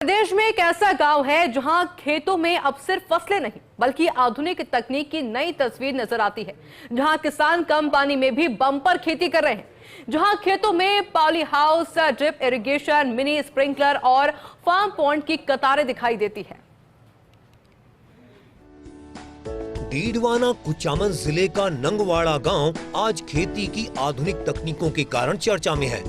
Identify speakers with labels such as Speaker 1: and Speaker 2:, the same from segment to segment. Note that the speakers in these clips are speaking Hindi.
Speaker 1: प्रदेश में एक ऐसा गांव है जहां खेतों में अब सिर्फ फसलें नहीं बल्कि आधुनिक तकनीक की नई तस्वीर नजर आती है। जहां किसान कम पानी में भी बम्पर खेती कर रहे हैं, जहां खेतों में poly house, drip irrigation, mini sprinkler और फार्म पॉन्ड की कतारें दिखाई देती है।
Speaker 2: डीडवाना कुचामन जिले का नंगवाड़ा गांव आज खेती की आधुनिक तकनीकों के कारण चर्चा में है।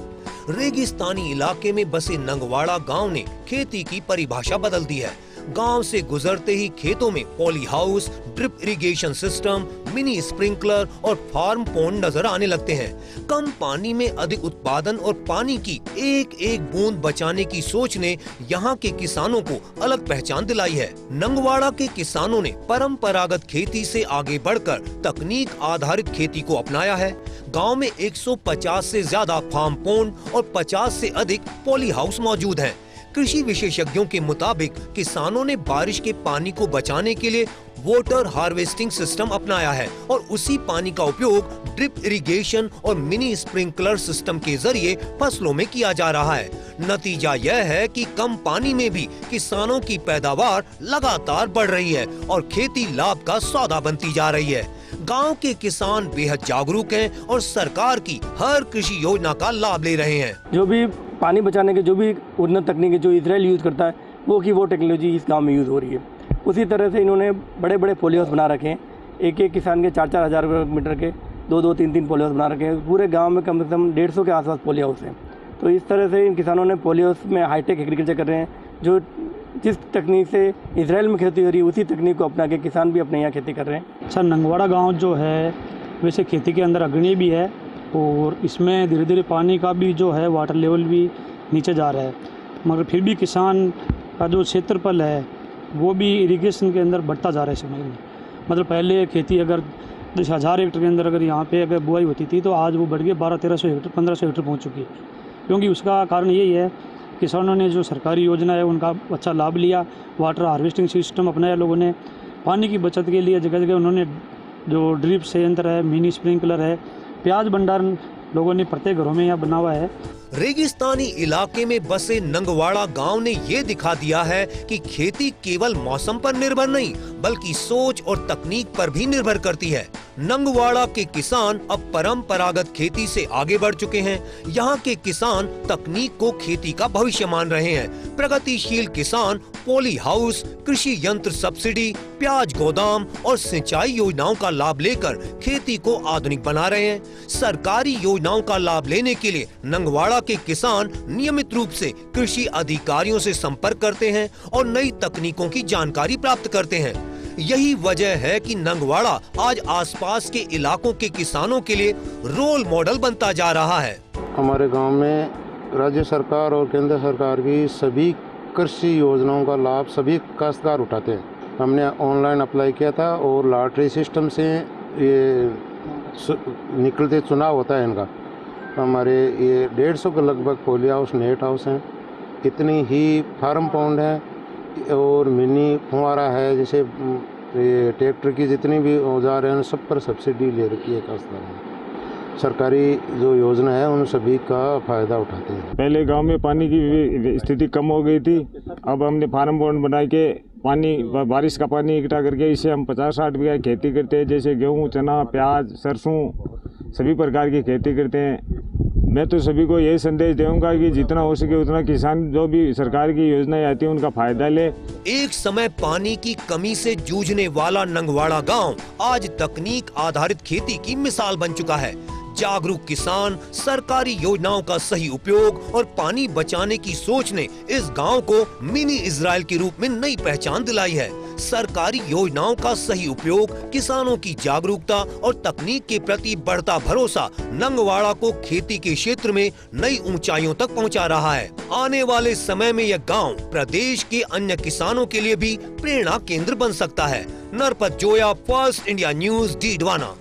Speaker 2: रेगिस्तानी इलाके में बसे नंगवाड़ा गांव ने खेती की परिभाषा बदल दी है। गांव से गुजरते ही खेतों में poly house, drip irrigation system, mini sprinkler और फार्म पॉन्ड नजर आने लगते हैं। कम पानी में अधिक उत्पादन और पानी की एक एक बूंद बचाने की सोच ने यहां के किसानों को अलग पहचान दिलाई है। नंगवाड़ा के किसानों ने परंपरागत खेती से आगे बढ़कर तकनीक आधारित खेती को अपनाया है। गांव में 150 से ज्यादा फार्म पॉन्ड और 50 से अधिक पॉली हाउस मौजूद हैं। कृषि विशेषज्ञों के मुताबिक किसानों ने बारिश के पानी को बचाने के लिए वाटर हार्वेस्टिंग सिस्टम अपनाया है और उसी पानी का उपयोग ड्रिप इरिगेशन और मिनी स्प्रिंकलर सिस्टम के जरिए फसलों में किया जा रहा है। नतीजा यह है कि कम पानी में भी किसानों की पैदावार लगातार बढ़ रही है और खेती लाभ का सौदा बनती जा रही है। गांव के किसान बेहद जागरूक हैं और सरकार की हर कृषि योजना का लाभ ले रहे हैं।
Speaker 3: जो भी पानी बचाने के जो भी उन्नत तकनीक जो इजराइल यूज़ करता है वो टेक्नोलॉजी इस गांव में यूज़ हो रही है। उसी तरह से इन्होंने बड़े बड़े पॉली हाउस बना रखे हैं। एक एक किसान के 4-4 हज़ार मीटर के 2-2, 3-3 पॉली हाउस बना रखे हैं। पूरे गांव में कम से कम 150 के आसपास पॉली हाउस हैं। तो इस तरह से इन किसानों ने पॉली हाउस में हाईटेक एग्रीकल्चर कर रहे हैं। जो जिस तकनीक से इजराइल में खेती हो रही है उसी तकनीक को अपना के किसान भी अपने यहाँ खेती कर रहे हैं।
Speaker 4: सर, नंगवाड़ा गांव जो है वैसे खेती के अंदर अग्रणी भी है और इसमें धीरे धीरे पानी का भी जो है वाटर लेवल भी नीचे जा रहा है, मगर फिर भी किसान का जो क्षेत्रफल है वो भी इरिगेशन के अंदर बढ़ता जा रहा है समय में। मतलब पहले खेती अगर 10,000 हेक्टेयर के अंदर अगर यहाँ पे अगर बुआई होती थी तो आज वो बढ़ के 1200-1300 हेक्टेयर 1500 हेक्टेयर पहुँच चुकी है। क्योंकि उसका कारण यही है किसानों ने जो सरकारी योजना है उनका अच्छा लाभ लिया, वाटर हार्वेस्टिंग सिस्टम अपनाया लोगों ने, पानी की बचत के लिए जगह जगह उन्होंने जो ड्रिप संयंत्र है, मिनी स्प्रिंकलर है, प्याज भंडारण लोगों ने प्रत्येक घरों में यहाँ बना हुआ है।
Speaker 2: रेगिस्तानी इलाके में बसे नंगवाड़ा गांव ने ये दिखा दिया है कि खेती केवल मौसम पर निर्भर नहीं बल्कि सोच और तकनीक पर भी निर्भर करती है। नंगवाड़ा के किसान अब परंपरागत खेती से आगे बढ़ चुके हैं। यहाँ के किसान तकनीक को खेती का भविष्य मान रहे हैं। प्रगतिशील किसान पॉली हाउस, कृषि यंत्र सब्सिडी, प्याज गोदाम और सिंचाई योजनाओं का लाभ लेकर खेती को आधुनिक बना रहे हैं। सरकारी योजनाओं का लाभ लेने के लिए नंगवाड़ा के किसान नियमित रूप से कृषि अधिकारियों से संपर्क करते हैं और नई तकनीकों की जानकारी प्राप्त करते हैं। यही वजह है कि नंगवाड़ा आज आसपास के इलाकों के किसानों के लिए रोल मॉडल बनता जा रहा है।
Speaker 5: हमारे गांव में राज्य सरकार और केंद्र सरकार की सभी कृषि योजनाओं का लाभ सभी काश्तकार उठाते हैं। हमने ऑनलाइन अप्लाई किया था और लॉटरी सिस्टम से ये निकलते चुनाव होता है इनका। हमारे ये 150 के लगभग पॉली हाउस, नेट हाउस हैं, इतनी ही फार्म पॉन्ड है और मिनी फुहारा है। जैसे ये ट्रैक्टर की जितनी भी औजार हैं सब पर सब्सिडी ले रखी है काश्तकारों ने। सरकारी जो योजना है उन सभी का फायदा उठाते हैं।
Speaker 6: पहले गांव में पानी की स्थिति कम हो गई थी, अब हमने फार्म पॉन्ड बना के पानी बारिश का पानी इकट्ठा करके इसे हम 50-60 बीघा खेती करते हैं। जैसे गेहूँ, चना, प्याज, सरसों सभी प्रकार की खेती करते हैं। मैं तो सभी को यही संदेश दूंगा कि जितना हो सके उतना किसान जो भी सरकार की योजनाएं आती है उनका फायदा ले।
Speaker 2: एक समय पानी की कमी से जूझने वाला नंगवाड़ा गांव आज तकनीक आधारित खेती की मिसाल बन चुका है। जागरूक किसान, सरकारी योजनाओं का सही उपयोग और पानी बचाने की सोच ने इस गांव को मिनी इजराइल के रूप में नई पहचान दिलाई है। सरकारी योजनाओं का सही उपयोग, किसानों की जागरूकता और तकनीक के प्रति बढ़ता भरोसा नंगवाड़ा को खेती के क्षेत्र में नई ऊंचाइयों तक पहुंचा रहा है। आने वाले समय में यह गांव प्रदेश के अन्य किसानों के लिए भी प्रेरणा केंद्र बन सकता है। Narpat Zoya, first India news, Didwana.